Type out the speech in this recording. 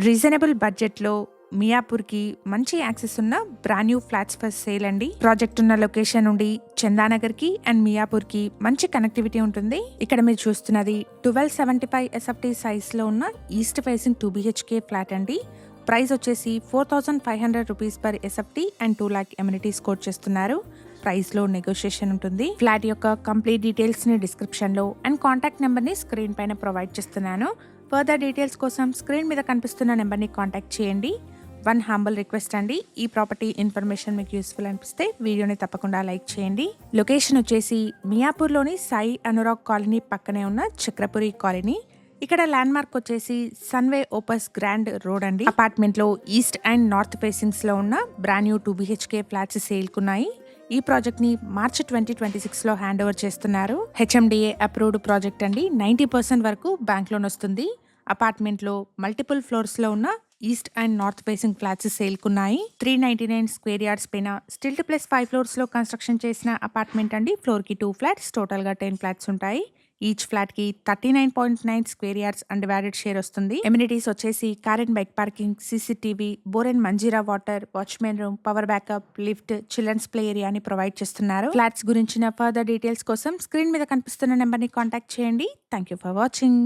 Reasonable బడ్జెట్లో మియాపూర్కి మంచి access ఉన్న brand new flats for sale అండి. ప్రాజెక్ట్ ఉన్న లొకేషన్ నుండి చందానగర్ కి అండ్ మియాపూర్ కి మంచి కనెక్టివిటీ ఉంటుంది. ఇక్కడ మీరు చూస్తున్నది 1275 SFT సైజ్ లో ఉన్న ఈస్ట్ ఫేసింగ్ 2 BHK ఫ్లాట్ అండి. ప్రైస్ వచ్చేసి 4500 rupees per SFT and 2 lakh amenities quote చేస్తున్నారు. ప్రైస్ లో నెగోషియేషన్ ఉంటుంది. ఫ్లాట్ యొక్క కంప్లీట్ డీటెయిల్స్ ని డిస్క్రిప్షన్ లో అండ్ కాంటాక్ట్ నెంబర్ ని స్క్రీన్ పైన ప్రొవైడ్ చేస్తున్నాను. ఫర్దర్ డీటెయిల్స్ కోసం స్క్రీన్ మీద కనిపిస్తున్న నెంబర్ని కాంటాక్ట్ చేయండి. వన్ హంబల్ రిక్వెస్ట్ అండి, ఈ ప్రాపర్టీ ఇన్ఫర్మేషన్ మీకు యూస్ఫుల్ అనిపిస్తే వీడియోని తప్పకుండా లైక్ చేయండి. లొకేషన్ వచ్చేసి మియాపూర్లోని సాయి అనురాగ్ కాలనీ పక్కనే ఉన్న చక్రపురి కాలనీ. ఇక్కడ ల్యాండ్ మార్క్ వచ్చేసి సన్వే ఓపస్ గ్రాండ్ రోడ్ అండి. అపార్ట్మెంట్ లో ఈస్ట్ అండ్ నార్త్ ఫేసింగ్స్ లో ఉన్న brand new 2 BHK flats sale కున్నాయి. ఈ ప్రాజెక్ట్ ని మార్చ్ 2026 లో హ్యాండ్ ఓవర్ చేస్తున్నారు. HMDA అప్రూవ్డ్ ప్రాజెక్ట్ అండి. 90% వరకు బ్యాంక్ లోన్ వస్తుంది. అపార్ట్మెంట్ లో మల్టిపుల్ ఫ్లోర్స్ లో ఉన్న east and north facing flats sale కున్నాయి. 399 స్క్వేర్ యార్డ్స్ పైన స్టిల్ట్ ప్లస్ 5 ఫ్లోర్స్ లో కన్స్ట్రక్షన్ చేసిన అపార్ట్మెంట్ అండి. ఫ్లోర్ కి 2 ఫ్లాట్స్, టోటల్ గా 10 ఫ్లాట్స్ ఉంటాయి. ఈచ్ ఫ్లాట్ కి 39.9 స్క్వేర్ యార్డ్స్ అన్డివైడెడ్ షేర్ వస్తుంది. ఎమ్యూనిటీస్ వచ్చేసి car and bike parking, CCTV, bore and Manjira water, watchman room, power backup, lift, children's play area అని ప్రొవైడ్ చేస్తున్నారు. ఫ్లాట్స్ గురించిన ఫర్దర్ డీటెయిల్స్ కోసం స్క్రీన్ మీద కనిపిస్తున్న నెంబర్ ని కాంటాక్ట్ చేయండి. Thank you for watching.